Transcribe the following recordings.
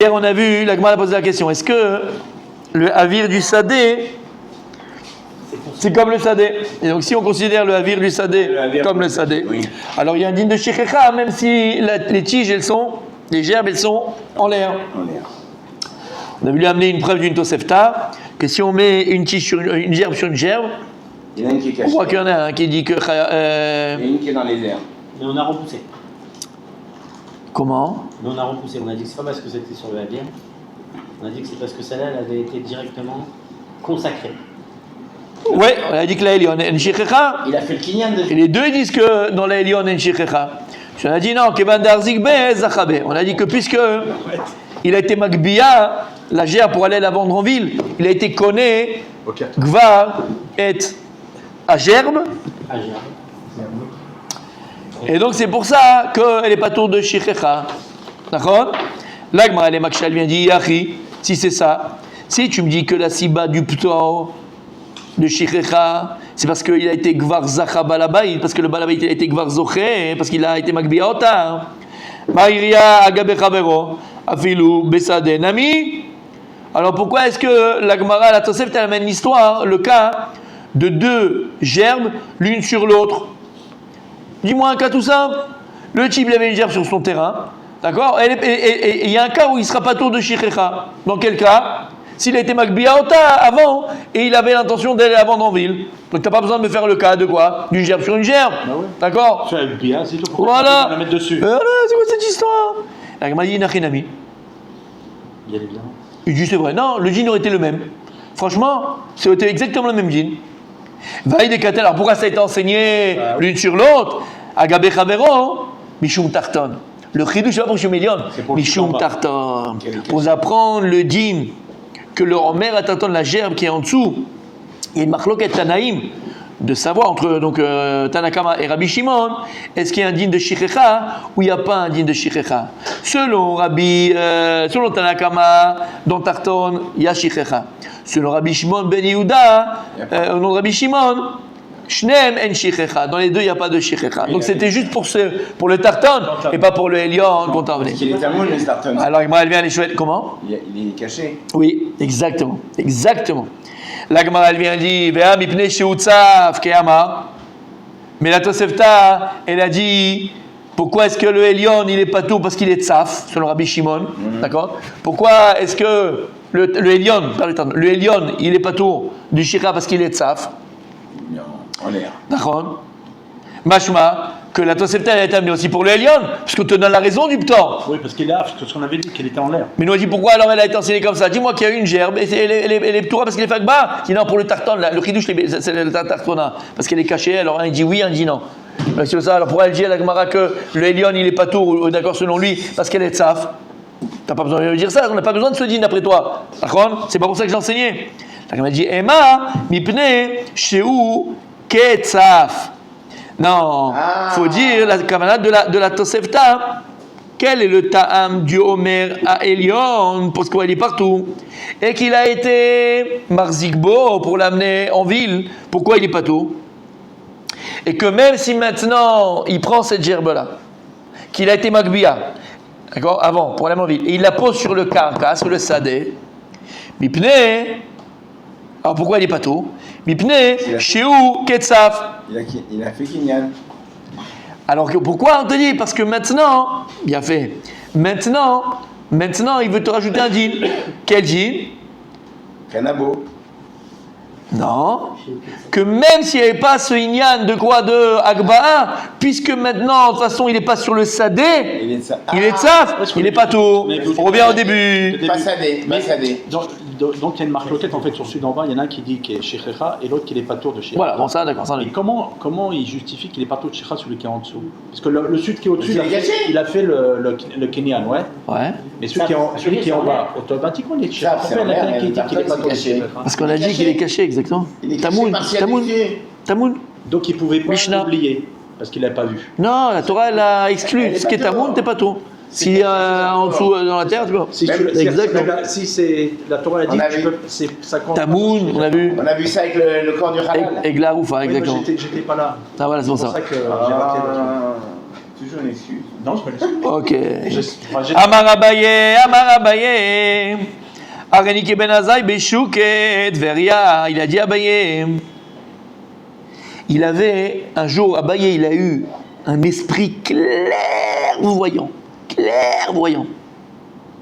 Hier, on a vu, la Gemara a posé la question, est-ce que le havir du sadé, c'est comme le sadé? Et donc, si on considère le havir du sadé comme le sadé, oui. Alors il y a un din de shichecha, même si les tiges, les gerbes, elles sont en l'air. On a voulu amener une preuve d'une Tosefta, que si on met une tige sur une gerbe sur une gerbe, il y en a une qui est cachée. On voit qu'il y en a un qui dit que... Il y en a une qui est dans les airs. Mais on a repoussé. Comment? Mais on a repoussé. On a dit que c'est pas parce que c'était sur le havir. On a dit que c'est parce que celle-là, elle avait été directement consacrée. Oui, on a dit que la Elion est une shichecha. Il a fait le kinyan de... Et les deux disent que dans la Elion est une shichecha. On a dit non, Kevan Darzikbe Zachabe. On a dit que puisque il a été Magbia, la gerbe pour aller la vendre en ville, il a été conné, Gvar et à gerbe. Et donc c'est pour ça qu'elle n'est pas tour de shichecha. D'accord? L'Agma, elle est Makshal vient dit Yachi, si c'est ça, si tu me dis que la siba du ptor de shichecha, c'est parce qu'il a été Gvar Zacha Balabaït, parce que le Balabaït a été Gvar Zoché, parce qu'il a été Magbia Ota. Maïria Agabe Chavero, Afilu Besade Nami. Alors pourquoi est-ce que la Gemara, la Tosefta, elle amène l'histoire, le cas de deux gerbes, l'une sur l'autre? Dis-moi un cas tout simple. Le type, il avait une gerbe sur son terrain, d'accord? Et il y a un cas où il ne sera pas tour de shichecha. Dans quel cas? S'il a été Magbia Ota avant et il avait l'intention d'aller la vendre en ville. Donc tu n'as pas besoin de me faire le cas de quoi? D'une gerbe sur une gerbe. Bah ouais. D'accord? Tu as bien, c'est tout. Voilà. On va la mettre dessus. Voilà, c'est quoi cette histoire? La Gemara dit Nachinami. Il y a les biens. Il dit c'est vrai. Non, le jean aurait été le même. Franchement, ça aurait été exactement le même jean. Vaïd et Katel. Alors pourquoi ça a été enseigné l'une sur l'autre? Agabe Chavero, Mishum Tarton. Le chidouche, c'est pas pour Shumilion. Mishum Tarton. Pour apprendre le din que le Omer attend la gerbe qui est en dessous. Il y a une marloquette Tanaïm de savoir entre donc Tanakama et Rabbi Shimon, est-ce qu'il y a un din de shichecha ou il n'y a pas un din de shichecha? Selon Tanakama, dans Tarton, il y a shichecha. Selon Rabbi Shimon ben Yehuda, au nom de Rabbi Shimon, Shneem en shichecha. Dans les deux, il n'y a pas de shichecha. Donc c'était juste pour le Tarton et pas pour le Elion qu'on t'a emmené. Parce qu'il est tamoun, le Tarton. Alors elle vient les chouettes. Comment? Il est caché. Oui, exactement. Exactement. La Gemara elle vient dire Ve'am ipnei she'utzaf ke'amar. Mais la Tosefta, elle a dit pourquoi est-ce que le Elion il est pas tout parce qu'il est tzaf, selon Rabbi Shimon, d'accord? Pourquoi est-ce que le Elion, le Elion il est pas tout du Shira parce qu'il est tzaf? En l'air. D'accord? Mashma que la Tosefta elle a été amenée aussi pour le Elion, parce qu'on te donne la raison du ptor. Oui, parce qu'il est là, parce qu'on avait dit qu'elle était en l'air. Mais nous on dit pourquoi alors elle a été enseignée comme ça? Dis-moi qu'il y a une gerbe, et elle est ptoura parce qu'elle est fagba. Il dit non, pour le tarton, le chidouche, c'est le tartona, parce qu'elle est cachée. Alors un dit oui, un dit non. C'est ça. Alors pourquoi elle dit à la Gemara que le Elion il est pas tour, d'accord, selon lui, parce qu'elle est tzaf? T'as pas besoin de dire ça, on n'a pas besoin de ce din d'après toi. D'accord? C'est pas pour ça que j'ai enseigné. La Gemara dit Emma, mipne, sheu, ketzaf. Non, faut dire la camarade de la Tosefta. Quel est le ta'am du Omer à Elion, parce qu'il est partout, et qu'il a été marzikbo pour l'amener en ville, pourquoi il est partout? Et que même si maintenant il prend cette gerbe-là, qu'il a été magbia, d'accord, avant, pour l'amener en ville, et il la pose sur le karka, sur le sadé, mipne, alors pourquoi il est partout? Mipne, sheu, ketzaf. Il a fait kinyan. Alors pourquoi on te dit? Parce que maintenant, bien fait, maintenant il veut te rajouter un din. Quel din? Kanabo. Non. Que même s'il n'y avait pas ce inyan de quoi? De Agba'a, puisque maintenant, de toute façon, il n'est pas sur le sadé, il est tzaf, il n'est pas tout. On revient au début. Pas sadé, pas sadé. Donc il y a une marque loquette en fait sur celui d'en bas, il y en a un qui dit qu'il est shichecha et l'autre qui n'est pas tour de shichecha. Voilà, bon ça, d'accord. Ça, et comment il justifie qu'il n'est pas tour de shichecha celui qui est en dessous? Parce que le sud qui est au-dessus, il a fait le Kenyan, ouais. Mais celui qui est en bas, automatiquement il est shichecha. Pourquoi il y en a un qui dit qu'il n'est pas tour de shichecha? Parce qu'on a dit qu'il est caché, exactement. Tamoun. Donc il pouvait pas l'oublier, parce qu'il l'avait pas vu. Non, la Torah elle a exclu. Ce qui est Tamoun, t'es pas tout. Si en dessous dans la terre, tu vois. Si c'est la Torah a dit que tu peux, ça compte. Tamoun, on a vu. On a vu ça avec le corps du halal. Avec la roufa, exactement. J'étais pas là. Ah voilà, c'est pour ça. C'est pour ça que j'ai raté. toujours une excuse. Non, je me l'excuse. Ok. Amar Abaye, Arenike Ben Azaï Beshuket Veria. Il a dit Abaye. Il avait, un jour, Abaye, il a eu un esprit clairvoyant. Clairvoyant.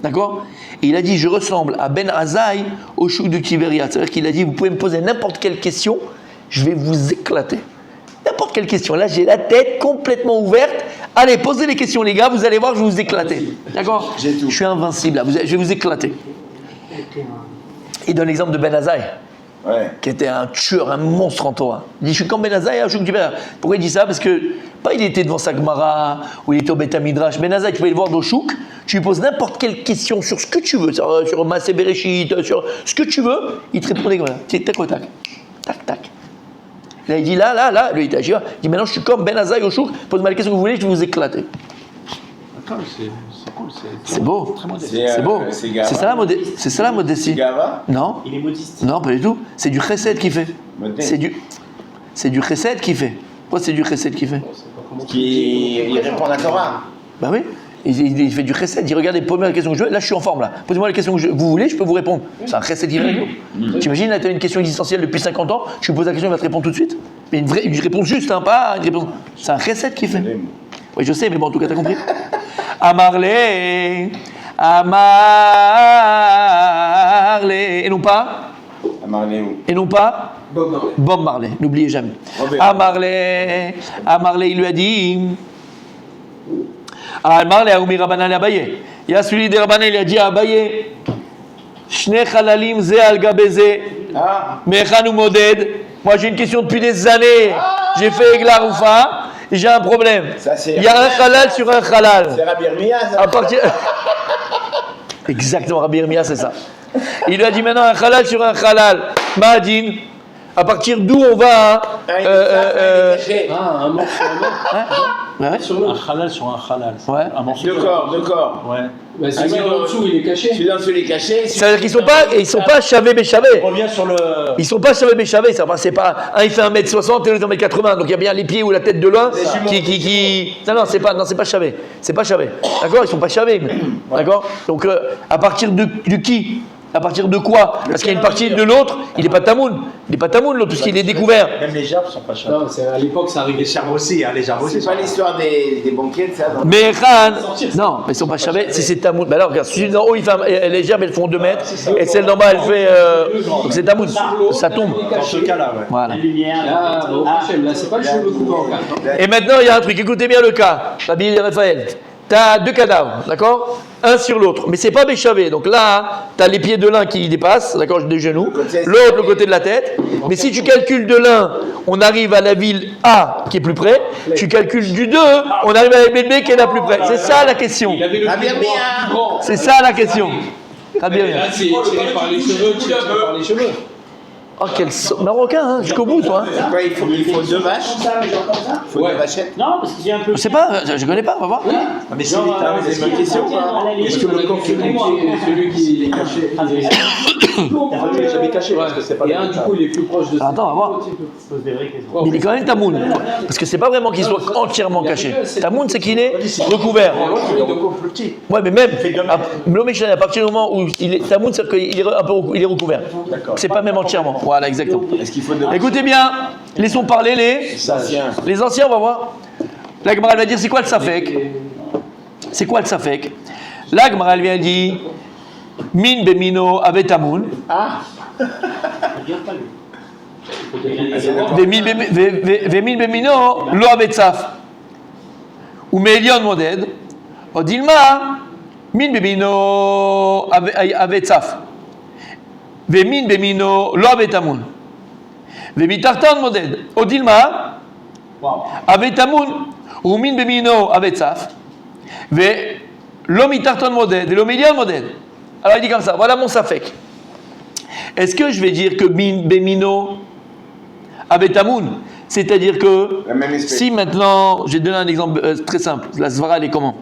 D'accord? Et il a dit, je ressemble à Ben Azaï au chouk de Tiberia. C'est-à-dire qu'il a dit, vous pouvez me poser n'importe quelle question, je vais vous éclater. N'importe quelle question. Là, j'ai la tête complètement ouverte. Allez, posez les questions, les gars, vous allez voir, je vais vous éclater. D'accord? Je suis invincible, là. Je vais vous éclater. Il donne l'exemple de Ben Azaï. Ouais. Qui était un tueur, un monstre en Torah. Il dit, je suis comme Ben Azaï, je suis Pourquoi il dit ça? Parce que, pas il était devant sa Gemara, ou il était au Beth Midrash. Ben Azaï, tu peux le voir dans Chouk, tu lui poses n'importe quelle question sur ce que tu veux, sur Maaseh Bereshit, sur ce que tu veux, il te répondait comme ça. Tac au tac. Tac, tac. Là, il dit, là, lui, il dit, maintenant, je suis comme Ben Azaï au Chouk, posez-moi la question que vous voulez, je vais vous éclater. D'accord, c'est cool. C'est beau. Très modeste. C'est beau. C'est ça la modestie. C'est Gava? Non. Il est modiste. Non, pas du tout. C'est du chesed qui fait. C'est du chesed qui fait. Pourquoi c'est du chesed qui fait? Il répond à la Torah. Bah oui. Il fait du chesed. Il regarde les premières questions que je veux. Là, je suis en forme. Là. Posez-moi les questions que vous voulez, je peux vous répondre. C'est un chesed qui répond. T'imagines, là, tu as une question existentielle depuis 50 ans. Je lui pose la question, il va te répondre tout de suite. Mais une réponse juste, hein, pas une réponse. C'est un chesed qui fait. Oui, je sais, mais bon, en tout cas, t'as compris. Amarle. Et non pas. Et non pas. Bob Marley. N'oubliez jamais. Amarle, il lui a dit. Amarle a oumi Rabbanan Abaye. Il y a celui des Rabbanan, il a dit à Abaye. Shne chalalim ze al gabeze. Mechan ou moded. Moi, j'ai une question depuis des années. J'ai fait Egla Roufa. J'ai un problème. Il y a un halal sur un halal. C'est Rabbi Yirmiyah, ça. À partir... Exactement, Rabbi Yirmiyah, c'est ça. Il lui a dit maintenant un halal sur un halal. Ma'adin. À partir d'où on va un morceau sur un Ouais. Un halal sur un halal. Ouais. Un morceau Deux corps. Ouais. Bah, c'est celui en dessous, il est caché. Celui d'en dessous, il est caché. C'est-à-dire qu'ils sont pas chavé béchavé. On revient sur le. Ils sont pas chavé béchavé. C'est pas un il fait 1m60 et l'autre 1m80. Donc il y a bien les pieds ou la tête de l'un qui. Non, c'est pas chavé. C'est pas chavé. D'accord? Ils sont pas chavés. D'accord? Donc à partir de qui? À partir de quoi? Parce qu'il y a une partie de l'autre, il n'est pas tamoun. Il n'est pas tamoun l'autre, puisqu'il est découvert. Même les gerbes sont pas chers. Non, à l'époque, ça arrivait. Les gerbes aussi, les gerbes aussi. C'est pas l'histoire des banquettes, ça. Mais Khan, non, mais ils sont pas chavés. Si c'est tamoun, bah alors regarde, celui d'en haut, les gerbes elles font 2 mètres, et celle d'en bas elle fait. Donc c'est tamoun, ça tombe. Dans ce cas-là, ouais. Voilà. La lumière. Là, au prochain, là, c'est pas le cheveu coupant. Et maintenant il y a un truc, écoutez bien le cas. Rabbi Raphaël, tu as 2 cadavres, d'accord? Un sur l'autre, mais c'est pas béchavé. Donc là, tu as les pieds de l'un qui dépassent, d'accord, des genoux, l'autre le côté de la tête. Mais si tu calcules de l'un, on arrive à la ville A qui est plus près. Tu calcules du 2, on arrive à la ville B qui est la plus près. C'est ça la question. Rabbi Yirmiyah. C'est ça la question. Rabbi Yirmiyah. Là, c'est tiré par les cheveux, tiré par les cheveux. Oh, quel marocain, hein, jusqu'au bout, toi. C'est quoi, il faut 2 vaches? Il faut 2 vachettes? Non, parce qu'il y a un peu. Je sais pas, je connais pas, on va voir. Mais c'est c'est une question, quoi. Est-ce que le corps qui est celui qui est caché? jamais caché parce que c'est pas. Et un, du coup, il est plus proche de. Attends, on va voir. Mais il est quand même tamoun. Parce que c'est pas vraiment qu'il soit entièrement caché. Tamoun, c'est qu'il est recouvert. Donc plus petit. Ouais, mais même, à partir du moment où il est tamoun, c'est qu'il est un peu il est recouvert. C'est pas même entièrement. Voilà, exactement. Est-ce qu'il faut 2 vaches? Écoutez bien, laissons parler les anciens, on va voir. La Gemara va dire c'est quoi le safek? C'est quoi le safek? La Gemara vient dire min bemino avec tamoun. Vemin bemino lo avec saf. Ou melion moded. Odilma min bemino avec saf. Vemin bemino lo avec tamoun. Vemitartan moded. Odilma avec tamoun. Ou min bemino avec saf. Ve lo mitartan moded. Ve lo melion moded. Alors il dit comme ça, voilà mon safek. Est-ce que je vais dire que min bemino avec tamoun, c'est-à-dire que si maintenant, j'ai donné un exemple très simple, la svara elle est comment?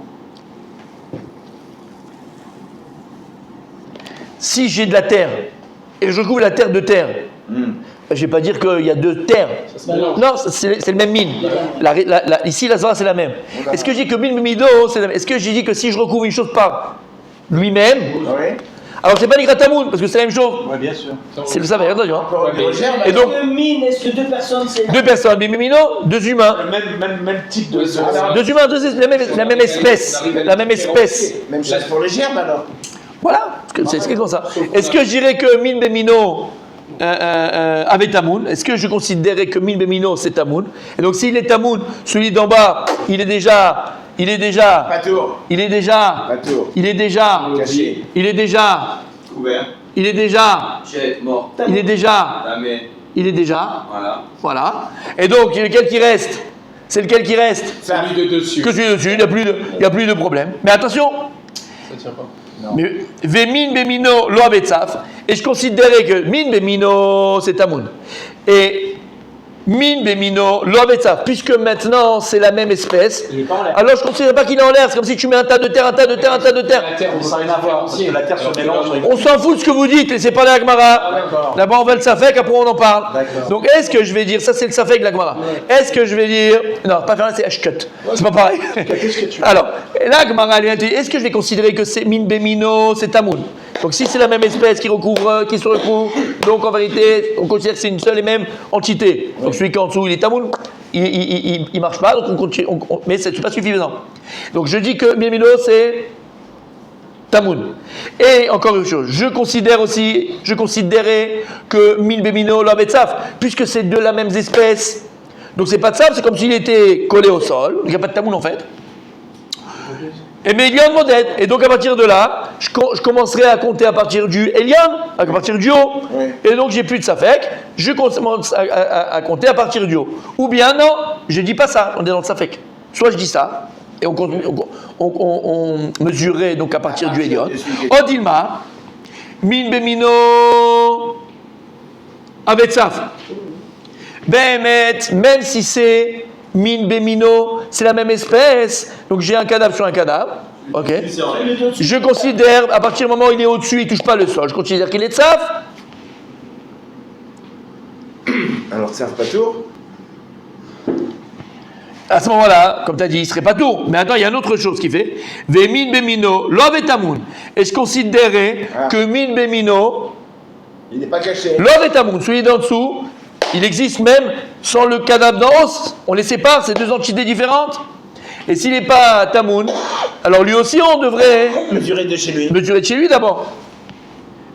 Si j'ai de la terre et je recouvre la terre de terre, Je ne vais pas dire qu'il y a deux terres. Non, c'est le même mine. Ici, la Zara, c'est la même. Est-ce que je dis que min bemido, c'est la même? Est-ce que je dis que si je recouvre une chose par lui-même, alors c'est pas Nikrat Tamoun, parce que c'est la même chose. Oui, bien sûr. C'est le savait, attention. Hein. Et donc, est-ce que deux personnes, c'est... Deux personnes, bimimino, deux humains. Même type de... Deux humains, la même espèce. La même espèce. Même chose pour les gerbes alors. Voilà, c'est comme ça. Est-ce que je dirais que min bemino avait Tamoun? Est-ce que je considérais que min bemino c'est Tamoun? Et donc s'il est Tamoun, celui d'en bas, il est déjà Patour. il est déjà Caché. il est déjà Couvert. il est déjà Mort. il est déjà voilà. Et donc lequel qui reste? C'est lequel qui reste? Celui de dessus. Que celui de dessus, il n'y a plus de problème. Mais attention, Ça tient pas. mais Vemin Bemino lo avetzaf, et je considérais que Min Bemino c'est Tamoun. Et Min Bemino lo avetzaf, puisque maintenant c'est la même espèce, alors je ne considère pas qu'il est en l'air. C'est comme si tu mets un tas de terre, un tas de terre, un tas de terre. La terre, Ça n'a rien à voir, parce que la terre se mélange. On s'en fout de ce que vous dites, laissez parler la Gemara. D'abord on va le Safek, après on en parle. Donc est-ce que je vais dire, ça c'est le Safek de la Gemara. Est-ce que je vais dire, non, pas faire là, c'est Ashkut. C'est pas pareil. Alors, la Gemara, elle dit, est-ce que je vais considérer que c'est Min Bemino, c'est Tamoun? Donc si c'est la même espèce qui se recouvre, donc en vérité, on considère que c'est une seule et même entité. Donc celui qui est en dessous, il est Tamoun, il marche pas, donc on continue, mais c'est pas suffisant. Donc je dis que Min Bemino, c'est Tamoun. Et encore une chose, je considérais que Min Bemino lo avetzaf, puisque c'est de la même espèce. Donc c'est pas de Tsaf, c'est comme s'il était collé au sol. Donc il n'y a pas de Tamoun en fait. Et mais Elion Moded. Et donc à partir de là, je commencerai à compter à partir du Elion, à partir du haut. Oui. Et donc j'ai plus de Safek, je commence à compter à partir du haut. Ou bien non, je dis pas ça, on est dans le Safek. Soit je dis ça, et on mesurait donc à partir du Elion. Odilma, Min Bemino, Avetsaf. Behemet, même si c'est Min Bemino, c'est la même espèce, donc j'ai un cadavre sur un cadavre, ok. Je considère, à partir du moment où il est au-dessus, il ne touche pas le sol, je considère qu'il est Tsaf. Alors Tsaf Patour. À ce moment-là, comme tu as dit, il ne serait pas tour. Mais attends, il y a une autre chose qui fait. Vemin Bemino, Lov et Tamoun. Et je considérais que Min Bemino, Il n'est pas caché. Lov et Tamoun, celui d'en dessous, il existe même sans le cadavre d'en haut. On les sépare, c'est deux entités différentes. Et s'il n'est pas Tamoun, alors lui aussi on devrait Mesurer de chez lui. mesurer de chez lui d'abord.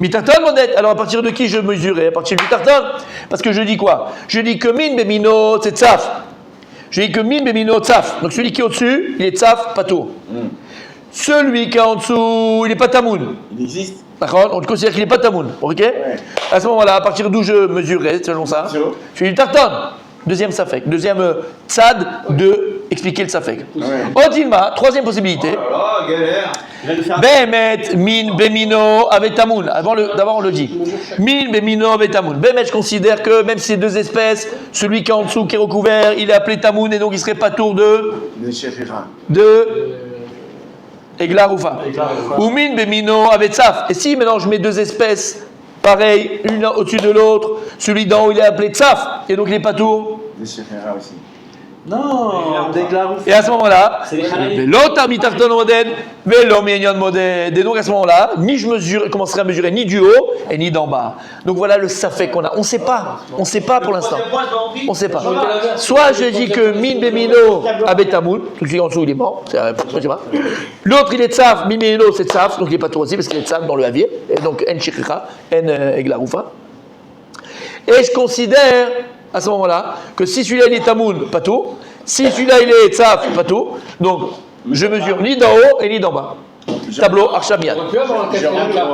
Mitartan modette. Alors à partir de qui je mesurais? À partir du Mitartan. Parce que je dis quoi? Je dis que Min Bemino, c'est Tsaf. Je dis que Min Bemino, Tsaf. Donc celui qui est au-dessus, il est Tsaf, Patour. Celui qui est en dessous, il n'est pas Tamoun. Il existe. D'accord? On considère qu'il n'est pas Tamoun. Ok? À ce moment-là, à partir d'où je mesurais, selon ça, je suis du Tartan. Deuxième Safek. Deuxième Tzad de expliquer le Safek. Odilma, troisième possibilité. Oh, galère. Behemet, Min, Bemino, avec Tamoun. D'abord, on le dit. Min, Bemino, avec Tamoun. Behemet, je considère que même si c'est deux espèces, celui qui est en dessous, qui est recouvert, il est appelé Tamoun et donc il serait pas tour de Eglar Oufa. Ou Min, Bemino, avec Tsaf. Et si maintenant je mets deux espèces pareilles, une au-dessus de l'autre, celui d'en haut il est appelé Tsaf et donc il est pas tour. aussi. Non, déclare. Et à ce moment-là, C'est les Hanani. l'autre mitarton modèle, vélo mignon modèle. Et donc à ce moment-là, ni je commencerai à mesurer ni du haut et ni d'en bas. Donc voilà le safek qu'on a. On ne sait pas. On ne sait pas pour l'instant. On ne sait pas. Soit je dis que min bemino abetamoun, tout de suite en dessous il est mort. Je sais pas. L'autre il est tsaf, min bemino c'est tsaf, donc il n'est pas tout aussi parce qu'il est tsaf dans le havir. Et donc en shikha, en eglaroufa. Et je considère à ce moment-là que si celui-là il est tamoun, pas tout. Si celui-là il est tsaf, pas tout. Donc je mesure ni d'en haut et ni d'en bas. Tableau Archamiad. On peut avoir un quatrième cas.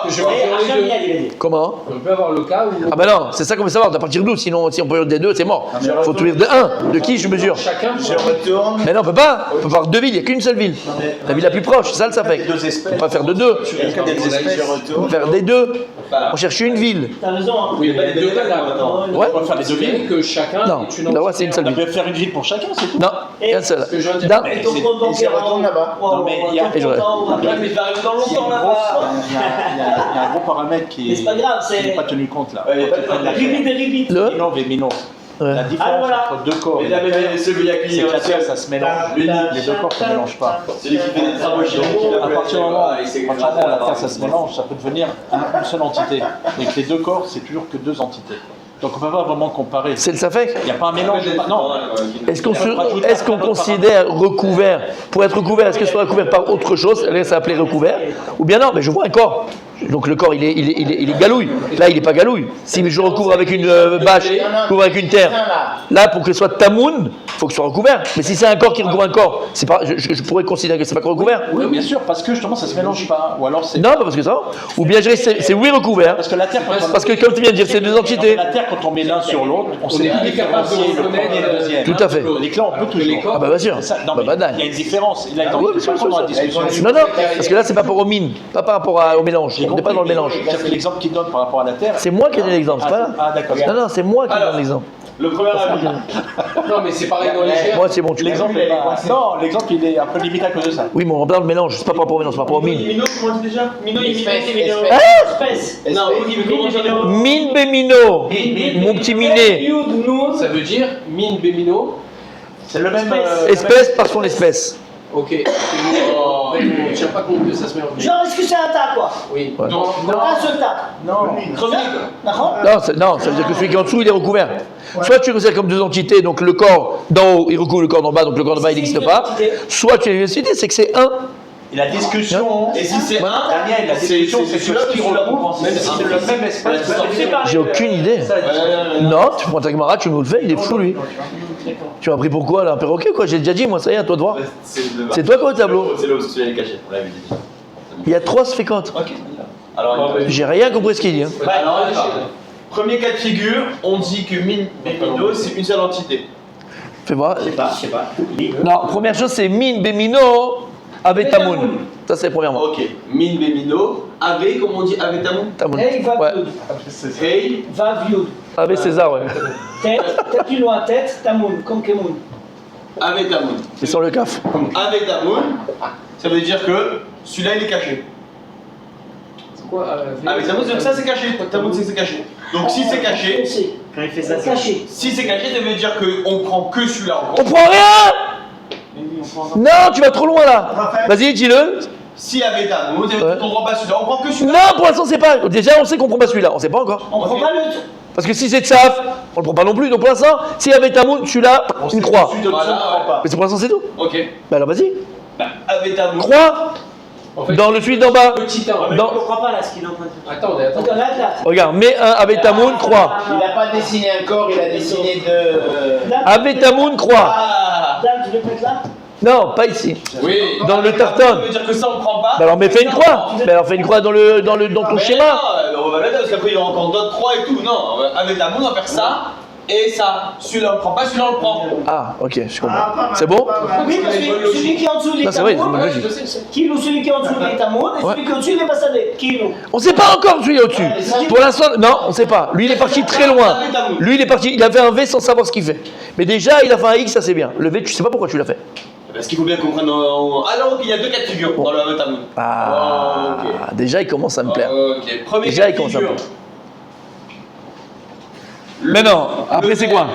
Je vais faire les deux. Comment? On peut avoir le cas où. Ah ben non, c'est ça qu'on veut savoir. À partir d'où? Sinon, si on peut des deux, c'est mort. Il faut tout dire de un. De qui je mesure? Chacun. Je retourne. Mais non, on peut pas. On peut avoir deux villes. Il n'y a qu'une seule ville. La ville la plus proche, c'est ça le Safek. On ne peut pas faire de deux. Je On retourne. peut faire des deux. On cherche une ville. T'as raison, hein. Oui, mais les deux cas là. Ouais. On va faire les deux villes. Que chacun. Non, est une là, ouais, c'est une seule On ville. peut faire une ville pour chacun, c'est tout. Non, il y a une seule. que je veux dire. Non. Et ton compte Et je bancaire retourne là-bas. Non, mais il y a- Et je- mais ça arrive dans longtemps là-bas. y a un gros paramètre qui Mais c'est pas grave, qui n'est c'est. pas tenu compte là. Repeat et repeat. Mino et Mino. La différence voilà. entre deux corps, Mais là, mais celui qui c'est que la terre, ça se mélange. Les deux corps ne se mélangent pas. Celui qui fait des travaux chez À partir du moment où la terre, ça se mélange, ça peut devenir une seule entité. Et que les deux corps, c'est toujours que deux entités. Donc on ne peut pas vraiment comparer. C'est le Safek. Il n'y a pas un mélange. Non. Est-ce qu'on considère recouvert, pour être recouvert, est-ce que ce soit recouvert par autre chose, là ça s'appelait recouvert, ou bien non, mais je vois un corps. Donc le corps il est galouille, là il n'est pas galouille. Si je recouvre avec une bâche, recouvre avec une terre, là pour que ce soit tamoun, il faut que ce soit recouvert. Mais si c'est un corps qui recouvre un corps, c'est pas, je pourrais considérer que c'est pas recouvert. Oui, bien sûr, parce que justement ça ne se mélange pas. Ou alors c'est. Non, pas parce que ça. Ou bien je dirais c'est oui recouvert. Parce que la terre, Parce que comme tu viens de dire, c'est deux entités. La terre, quand on met l'un sur l'autre, on sait plus différencier le premier et le deuxième. Tout à fait. Les clans, on peut toujours. Ah bah bien sûr. C'est ça. Non, Bah, mais bah, il y a une différence. Là, oui, c'est pas dans la discussion. Non, non, parce que là c'est pas par rapport aux mines, pas par rapport au mélange. On n'est pas dans le mélange. L'exemple qu'il donne par rapport à la terre. C'est moi qui ai donné l'exemple, c'est pas là. Ah d'accord. Non, non, c'est moi qui donne l'exemple. Le premier avis. Non, mais c'est pareil dans les GR. Moi c'est bon, tu L'exemple est pas. Non, l'exemple il est un peu limité à cause de ça. Oui, mais on parle de mélange, c'est pas par rapport au mélange, c'est par rapport aux mines. Mino, comment on dit déjà Mino, Espèce. Non, oui, mais comment on dit Mine Bémino, mon petit miné. Ça veut dire mine bémino. C'est le même. Espèce par son espèce. Ok. On ne tient pas compte que ça se mélange. Genre, est-ce que c'est un tas, quoi? Oui. Ouais. Non, Un seul tas. Non. D'accord? Non, ça veut dire que celui qui est en dessous, il est recouvert. Soit tu le considères comme deux entités, donc le corps d'en haut, il recouvre le corps d'en bas, donc le corps d'en bas, il n'existe pas. Soit tu as une identité, c'est que c'est un. Et la discussion. Et si c'est un, Daniel, la discussion, c'est que ce qui recouvre, même si c'est le même espèce. J'ai aucune idée. Non, tu prends ta camarade, tu nous le fais, il est fou lui. Tu m'as pris pourquoi là, un perroquet quoi? J'ai déjà dit, moi, ça y est, à toi de voir. C'est toi quoi au tableau? C'est là où tu l'as caché, on l'avait dit. Il y a 3 sphécantes. Ok. Alors, J'ai rien compris ce qu'il dit. Hein. alors, premier cas de figure, on dit que mine Bémino, c'est une seule entité. Fais voir. Je sais pas. Non, première chose, c'est Mine Bémino avec Tamoun. Ça, c'est premièrement. Ok. Mine Bémino, Ave, comment on dit Ave Tamoun Tamoun. Hey, va Ouais. Hey, Va viud. Avec César, ouais. Tête plus loin, tête, tamoun, comme Kemoun. Ave Tamoun. C'est sur le CAF. Ave Tamoun, ça veut dire que celui-là il est caché. c'est quoi Ave Tamoun, donc ça c'est caché. Tamoun c'est caché. Donc si c'est caché, Quand il fait ça, c'est Caché. si c'est caché, ça veut dire qu'on prend que celui-là en On compte. prend rien. Non, tu vas trop loin là. Vas-y, dis-le. Si Ave Tamoun, ça veut dire qu'on prend pas celui-là, on prend que celui-là. Non, pour l'instant, c'est pas. Déjà, on sait qu'on prend pas celui-là. On sait pas encore. On prend pas le. Parce que si c'est Tsaf, on le prend pas non plus. Donc pour l'instant, si avec Tamoun, celui-là, une croix. Celui de dessous, on prend pas. Mais c'est pour l'instant, c'est tout. Ok. Bah alors vas-y. Ave Tamoun. Croix En fait, dans le celui d'en bas. petit 1. Dans- Je comprends pas là ce qu'il est en train de faire. Attendez. Attends, là. Regarde, mets un avec Tamoun, croix. Il n'a pas dessiné un corps, il a dessiné deux. Avec Tamoun, croix. Ah. Là, tu veux mettre là? Non, pas ici. Oui. Dans le tartane. Ça veut dire que ça on prend pas. Bah alors mais fais une croix. Bah alors fais une croix dans ton Mais schéma. non, on va mettre là parce qu'après il y aura encore d'autres croix et tout. Non, avec Tamoun on va faire ça et ça. Celui-là on le prend pas, celui-là on le prend. Ah, ok, je comprends. C'est bon? Oui, parce que celui qui est en dessous, il est Non, c'est vrai, tamoun. c'est logique. Je sais. Qui nous, celui qui est en dessous, il est tamoun. Et Ouais. celui qui est au-dessus, il est bassadé. Qui nous? On sait pas encore celui au-dessus. Pour l'instant, non, on sait pas. Lui, il est parti très loin. Lui, il est parti, il a fait un V sans savoir ce qu'il fait. Mais déjà, il a fait un X, ça c'est bien. Le V, tu sais pas pourquoi tu l'as fait. Parce qu'il faut bien comprendre. Alors il y a deux cas de figure dans le Ave Tamoun. Ah, ok. déjà, il commence à me plaire. Ok, premier Déjà, cas il de commence à me figure. plaire. Mais non, après c'est quoi?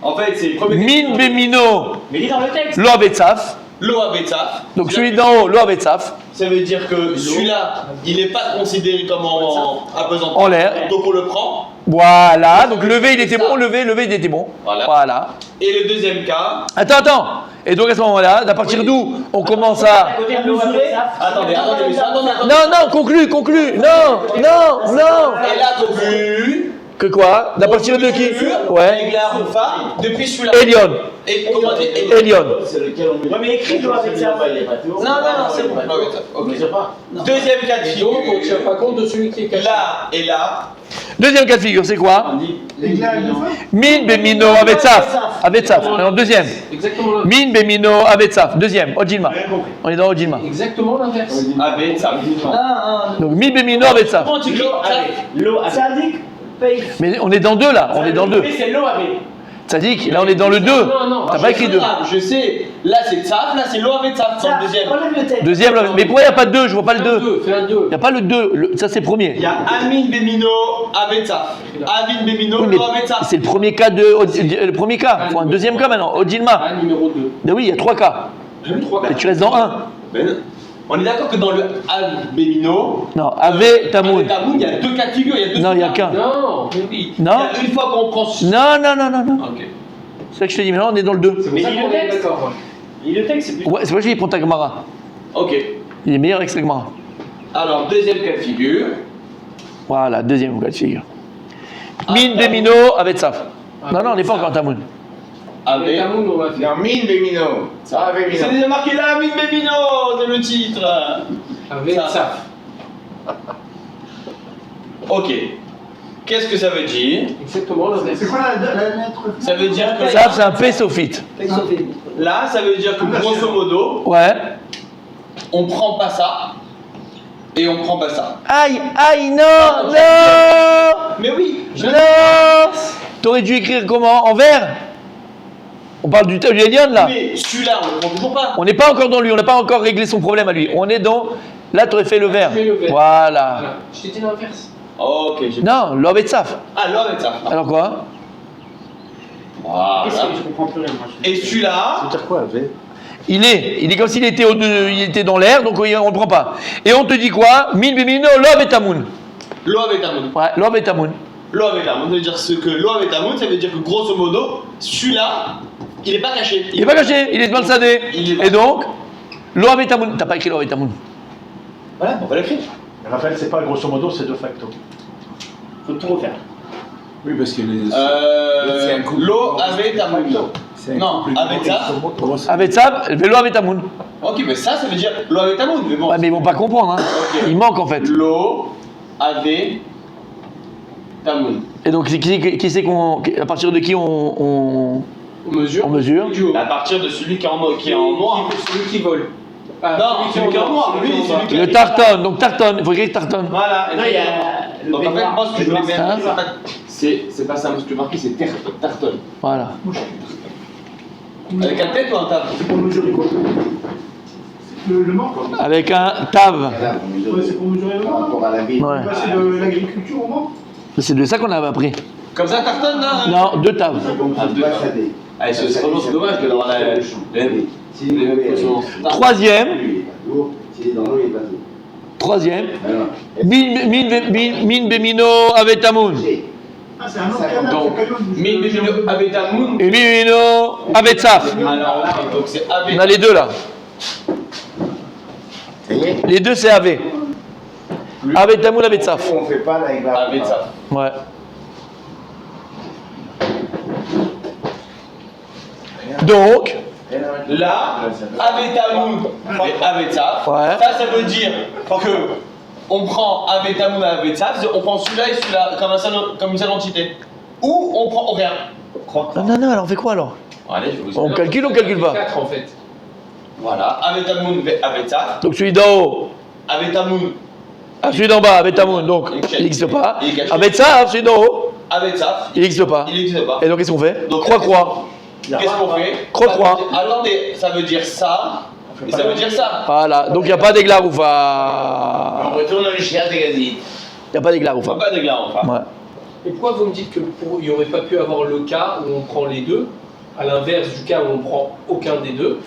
En fait, c'est le premier cas de Min figure. Bemino, Mais lis dans le texte. Lo Avetsaf. Lo Ave Tsaf. Donc celui d'en haut, Lo Avetsaf, Ça veut dire que celui-là, il n'est pas considéré comme en apesanteur. en l'air. Donc on le prend. Voilà, donc le V il était bon, le V il était bon. Voilà. Et le deuxième cas. Attends. Et donc à ce moment-là, à partir d'où on commence à. À côté de l'eau avec ça. Attendez, attendez. Non, conclu. Non. Et là, conclu. Que quoi? À partir de qui? Avec Ouais. la Rufa, depuis celui-là. Elion. Et comment dire Elion. Elion. C'est lequel on met. Ouais, mais écris l'eau avec ça. Non, c'est bon. Lo Ave Tsaf, ok. Deuxième cas de Et figure. donc, on ne tient pas compte de celui qui est caché. Là et là. Deuxième cas de figure, c'est quoi? Min Bemino Avetsaf. Alors deuxième. Exactement l'inverse. Min Bemino Avetsaf. Deuxième. Ojilma. On est dans Ojilma. Exactement l'inverse. Ave Tsaf. Donc Min Bemino Avetsaf. Comment tu écris L'eau avec. Sadik, paye. Mais on est dans deux là. On est dans deux. C'est l'eau avec. Tzadik, là on est dans le 2. Non. T'as pas écrit 2. Je sais, là c'est Tzaf, là c'est Lo avec Tzaf dans le deuxième. Enlève le texte. Deuxième, là, mais pourquoi il n'y a pas 2? Je vois pas le 2. Fais un 2. Il n'y a pas le 2. Ça c'est le premier. Il y a Amin Bemino avec Tzaf. Amin Bemino, Oui, mais Lo avec Tzaf. c'est le premier cas le premier cas. Il faut un deuxième cas maintenant. Odilma. Ah, numéro 2. Ben oui, il y a 3 cas. J'ai vu 3 Et tu restes dans 1. Ben, on est d'accord que dans le Amin Bemino, Non, Ave Tamoun. il y a 2 cas de figure, il y a 2 Non, il n'y a qu'un. Non, mais oui. Non. Il y a une fois qu'on prend. Non. Ok. C'est ça que je te dis, maintenant on est dans le 2. C'est pour ça qu'on est d'accord. Et le texte, c'est plus. Ouais, c'est pas que je dis, prends ta Gemara. Ok. Il est meilleur avec sa Gemara. Alors, deuxième cas de figure. Voilà, deuxième cas de figure. Min Bemino avec Tzaf. Non, on n'est pas encore en Tamoun. Avec Avec. Tamoun, on va faire. Non, Min Bemino. Ça, Bemino. C'est déjà marqué là, Amin Bemino, c'est le titre. Avec Ça. Tzaf. Ok. Qu'est-ce que ça veut dire? Exactement l'inverse. quoi la lettre? Ça veut dire que Tzaf, c'est un P-sophite. là, ça veut dire que grosso modo, Ouais. on prend pas ça et on prend pas ça. Aïe, non. Mais oui, Non. T'aurais dû écrire comment? En vert? On parle du Elion là. mais celui-là, on le prend toujours pas. On n'est pas encore dans lui, on n'a pas encore réglé son problème à lui. On est dans. Là, t'aurais fait le vert. fais le vert. Voilà. Voilà. Je t'ai dit l'inverse. Ok, j'ai. Non, Love et Tzaf. Ah, là, avec ça. Alors quoi? Voilà. Qu'est-ce que je comprends plus rien, moi. Et Ça celui-là, veut dire quoi, Ave? Il est comme s'il était, il était dans l'air, donc on ne le prend pas. Et on te dit quoi? Min Bemino, Love et Tamoun. Lo avec Tamoun. Ouais, Love et Tamoun. Lo avec Tamoun, ça veut dire ce que Lo avec Tamoun, ça veut dire que grosso modo, celui-là, il est pas caché. Il n'est pas caché, il est balsadé. Il est pas- Et donc, Love et Tamoun. T'as pas écrit Love et Tamoun. Voilà, on va l'écrire. Raphaël, c'est pas grosso modo, c'est de facto. Faut tout refaire. Oui, parce que les. C'est un couple. Lo avec Tamoun. C'est un Non, couple avec ça. Avec Tzaf, Love et Tamoun. Ok, mais ça veut dire Lo avec Tamoun. Mais bon. Ouais, mais ils vont pas comprendre. Hein. Ok. Il manque en fait. Lo avec Tamoun. Et donc, qui c'est à partir de qui on On mesure. On mesure. Du haut. À partir de celui qui est en noir. Celui qui vole. Ah, Non, celui qui est en noir. Lui, celui qui est. Le tarton, donc tarton, il faut écrire tarton. Voilà. Non, il y a. Donc en fait, moi, ce que je voulais Hein mettre, C'est pas ça, parce que marqué, c'est Tarton. Voilà. avec un tête ou un table? C'est pour mesurer quoi le mort quoi. Avec un tav. Ouais, c'est pour mesurer le Par mort. rapport à la ville. Ouais. On passe de l'agriculture au mort. C'est de ça qu'on avait appris. Comme ça, tartonne là. Non, deux taves. Ah, deux façades. Ah, c'est vraiment dommage que d'avoir la. S'il est mauvais, Troisième. s'il est dans l'eau, il est pas tout. Troisième. Alors, Min Bemino avec Tamoun. Ah, c'est un autre canal. Donc, c'est Caillou. Mille Bemino avec Tamoun. Et Min Bemino avec Tzaf. Alors là, donc c'est avec. On a les deux là. ça y est. Les deux c'est AV. Avec Tamoun, avec Tzaf. On fait pas avec la. Avec ça. Ouais. Donc, Là, avec Tamoun et avec ça. Ouais. Ça veut dire que on prend avec Tamoun et avec ça, on prend celui-là et celui-là comme une seule entité. Ou on prend rien. non, alors on fait quoi alors? Allez, je vous On calcule ou on calcule pas? 4 en fait. Voilà, avec Tamoun et avec ça. Donc celui d'en haut, Avec Tamoun, ah, celui d'en bas avec Tamoun, donc il n'existe pas. Il est caché. Avec Tzaf, celui d'en haut, avec ça. il n'existe pas. Il n'existe pas. Et donc qu'est-ce qu'on fait? Donc, Croix-croix. Qu'est-ce qu'on fait? Croix-croix. Attendez, ça veut dire ça, et ça veut dire ça. Voilà, donc il n'y a pas d'églaroufa. On retourne dans le chien des gazines. Il n'y a pas d'églaroufa. Pas de gars, enfin. Ouais. Et pourquoi vous me dites qu'il n'y aurait pas pu avoir le cas où on prend les deux, à l'inverse du cas où on prend aucun des deux?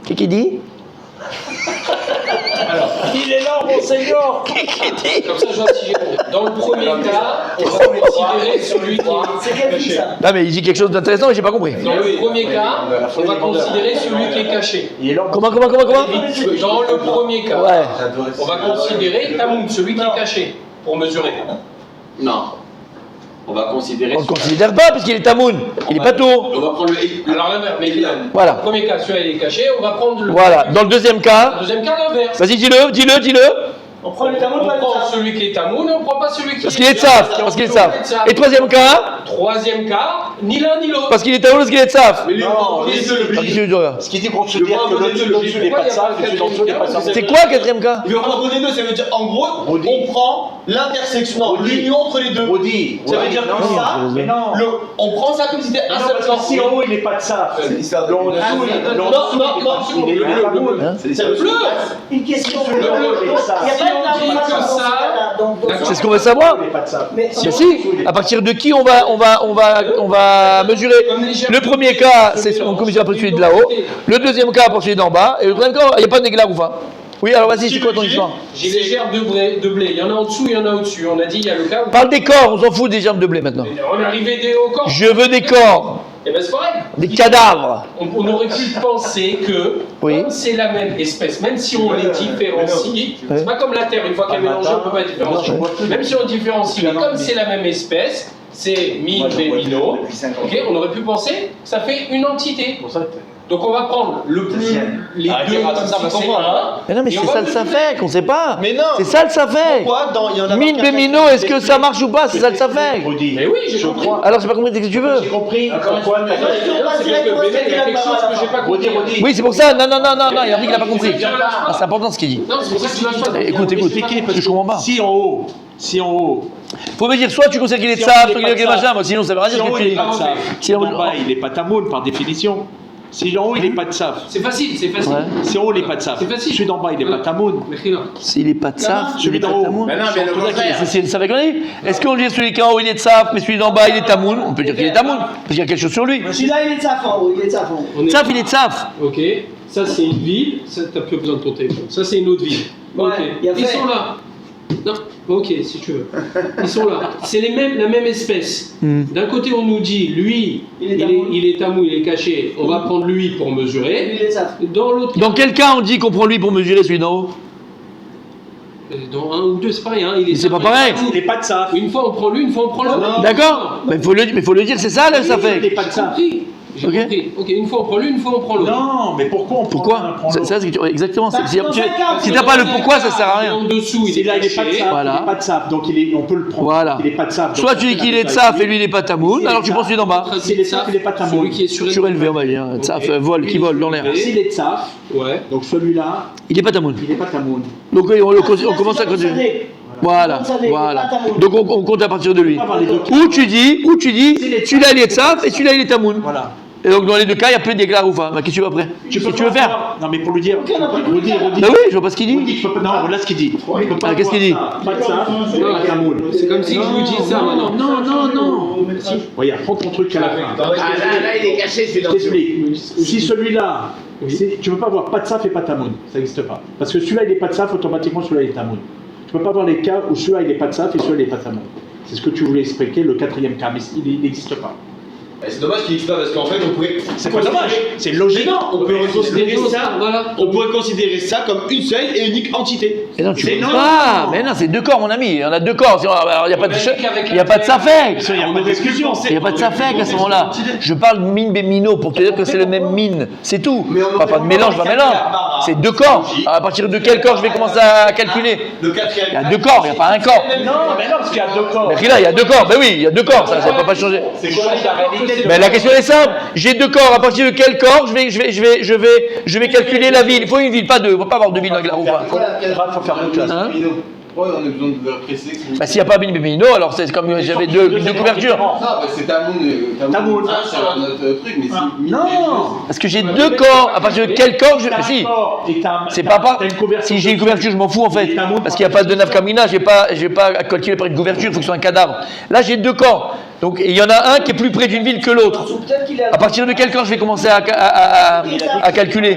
Qui dit? Alors, Il est là, mon seigneur. comme ça je vois si j'ai compris. Dans le premier cas, on va considérer celui qui C'est est quel caché. ça? Non mais il dit quelque chose d'intéressant mais j'ai pas compris. Dans le premier cas, on va considérer celui qui est caché. Il est là. Comment? Dans le premier cas, Ouais. on va considérer Tamoun, celui qui est caché, pour mesurer. Non. On va considérer. On ne le considère pas parce qu'il est Tamoun. Il est pas tout. On va prendre le. Alors l'inverse, mais dans Voilà. le premier cas, celui-là il est caché, on va prendre le. Voilà. Dans le deuxième Dans cas, le deuxième cas, l'inverse. vas-y dis-le. On prend le On tamoun, pas le prend tzaf. celui qui est tamoun et on prend pas celui qui Parce qu'il est tzaf. Parce qu'il est tzaf. Et troisième cas, Troisième cas, ni l'un ni l'autre. parce qu'il est tamoun, parce qu'il est tzaf. Mais lui, on prend les deux, le Parce blind. que je regarde. Ce qui dit qu'on se dit que l'au-dessus n'est pas de ça, et celui d'en dessous n'est pas de ça. C'est quoi le quatrième cas? Il veut prendre les deux, ça veut dire en gros, Rodi. on prend l'intersection, non, l'union entre les deux. Rodi. Ça veut dire que ça, Mais non. on prend ça comme si c'était un Non, seul parce corps. que si en haut il n'est pas de ça, C'est l'histoire de Non, il est le tamoun. c'est le bleu. Une question. Le- Il n'y a pas de Si on dit tamoun que dans ce ça- cas-là. Donc, D'accord. C'est ce qu'on veut savoir. Il n'est pas de ça. Mais Mais si, à partir de qui on va mesurer. Le premier cas, c'est on commission pour celui de là-haut. Le deuxième cas pour celui d'en bas. Et le troisième cas, il n'y a pas de négla ou pas. Oui, alors vas-y, c'est quoi ton histoire? J'ai les gerbes de blé. Il y en a en dessous, il y en a au-dessus. On a dit il y a le cas où. Parle des corps, on s'en fout des gerbes de blé maintenant. On est arrivé au corps. Je veux des corps, Et ben c'est pareil. des cadavres. On aurait pu penser que, Oui. comme c'est la même espèce, même si on les différencie, c'est pas comme la terre, une fois qu'elle est mélangée, on ne peut pas différencier. Même si on différencie, mais comme c'est la même espèce, c'est min, mino, ok, on aurait pu penser que ça fait une entité. Donc on va prendre le plus, les Arrêtez deux pas comme ça, si on c'est comprend, un. Mais non, mais Et c'est on ça va le mesurer. safek, on sait pas. Mais non. C'est ça le safek. Pourquoi il y en a Min Bemino, est-ce que ça marche ou pas? C'est ça le safek. Mais oui, j'ai compris. Alors j'ai pas compris ce que tu veux. J'ai compris. Encore une Pourquoi fois, c'est parce que Bénet, il y a quelque chose que j'ai pas compris. Oui, c'est pour ça. Non, il a dit qu'il a pas compris. Ah, c'est important ce qu'il dit. Non, c'est pour ça que tu lâches pas. Écoute, parce que je comprends pas. Si en haut, Faut me dire, soit tu considères qu'il est de Si ça, on soit est qu'il est de pas machin, moi sinon ça veut rien si dire en ce haut que tu il dis. n'est pas de ça, Si en haut- en bas il n'est pas tamoun par définition. Si en haut il n'est pas de saf, C'est facile, c'est facile. Ouais. si en haut il n'est pas de saf, C'est facile. celui d'en bas il n'est pas tamoun. Mais non. S'il est pas de saf, celui celui est pas d'en de haut. tamoun. Mais non, bien au contraire. C'est le safek qu'on dit. Est-ce qu'on dit celui qui est en haut il est de saf, mais celui d'en bas il est tamoun? On peut dire qu'il est tamoun, parce qu'il y a quelque chose sur lui. celui-là, il est de tzaf en haut. Il est de tzaf en haut. On est- Saf, il est de saf. Ok, ça c'est une ville, ça t'as plus besoin de ton téléphone. Ça c'est une autre ville. Ouais, Ok, y a ils fait. sont là. Non, ok, si tu veux. Ils sont là. C'est la même espèce. D'un côté on nous dit, lui, Il est tamoun. il est tamoun, il est caché. On va prendre lui pour Lui, mesurer. il est de tzaf. Dans l'autre Dans quel cas on dit qu'on prend lui pour mesurer celui d'en haut? dans un ou deux, c'est pareil. Hein, il est C'est pas tamoun. pareil. Il n'est pas de saf. Une fois on prend lui, une fois on prend l'autre. D'accord? Mais faut le dire, c'est ça le Il n'est safek. pas de J'ai saf. compris. J'ai Ok. compris. Ok, une fois on prend lui, une fois on prend l'autre. Non, mais pourquoi on prend Pourquoi? l'un, prend C'est l'autre ça, c'est que tu- exactement. Parce Si que dans tu- un cas, si t'as pas le pourquoi, ça sert à rien. En dessous, il Si est là il n'est pas de caché. saf, Voilà. il n'est pas de saf, donc on peut le prendre. Voilà. Il n'est pas de saf. donc Soit on tu dis fait qu'il la est de saf et lui il est pas tamoun, alors tu prends celui d'en bas. S'il est saf, il n'est pas tamoun. Celui qui est Surélevé, on va dire. Saf, vol, qui vole dans l'air. S'il est de saf, Ouais. donc celui-là, Il est pas tamoun. il n'est pas tamoun. Donc on commence à continuer. Voilà, voilà. Donc on compte à partir de lui. Ou tu dis, celui-là il est de saf et celui-là il est tamoun. Voilà. Et donc dans les deux cas, il n'y a plus d'éclat ou pas. Qu'est-ce que tu veux après? Qu'est-ce que tu veux faire? Non, mais pour lui dire. Redis. Bah oui, je vois pas ce qu'il dit. Non, voilà ce qu'il dit. Il peut pas Ah, qu'est-ce qu'il dit? avoir ça, pas de saf, pas de tamoun. C'est comme si je vous dis ça maintenant. Non. Regarde, prends ton truc à la fin. Ah, là, il est caché, celui d'en dessous. T'explique. Si celui-là, tu ne peux pas avoir pas de saf et pas de tamoun. Ça n'existe pas. Parce que celui-là, il n'est pas de saf, automatiquement, celui-là, il est tamoun. Tu ne peux pas avoir les cas où celui-là, il n'est pas de saf et celui-là, il n'est pas de tamoun. C'est ce que tu voulais expliquer, le quatrième cas, mais il n'existe pas. C'est dommage qu'il n'existe pas parce qu'en fait on pourrait. C'est pas dommage, c'est logique. Mais non, on peut considérer ça. Voilà. On pourrait considérer ça comme une seule et unique entité. Mais non, tu C'est peux non. pas. Mais non, c'est deux corps, mon ami. On a deux corps. Il n'y a pas de safek. Il n'y a pas de discussion. Il n'y a pas de safek à ce moment-là. Je parle mine bémino pour te dire que c'est le même mine. C'est tout. Pas de mélange, pas mélange. C'est deux corps. À partir de quel corps je vais commencer à calculer? Le quatrième. Il y a deux corps, il n'y a pas un corps. Non, mais non, parce qu'il y a deux corps. Mais là, il y a deux corps. Ben oui, il y a deux corps. Ça ne peut pas changer. C'est quoi la réalité? Mais la question est simple. J'ai deux corps. À partir de quel corps je vais calculer la ville? Il faut une ville, pas deux. Il ne faut pas avoir deux villes dans la ou pas. faut faire autre chose. Hein? Pourquoi on a besoin de préciser que c'est... Bah, s'il n'y a pas Bin Bémino, alors c'est comme j'avais deux couvertures. Non, bah, c'est Tamoun. Tamoun. C'est un autre truc, mais si... Non. Parce que j'ai deux corps. À partir de quel corps je. Mais si. C'est pas. Si j'ai une couverture, je m'en fous en fait. Parce qu'il n'y a pas de nafkamina, je vais pas calculer par une couverture, il faut que ce soit un cadavre. Là, j'ai deux corps. Donc il y en a un qui est plus près d'une ville que l'autre. À partir de quel corps je vais commencer à calculer?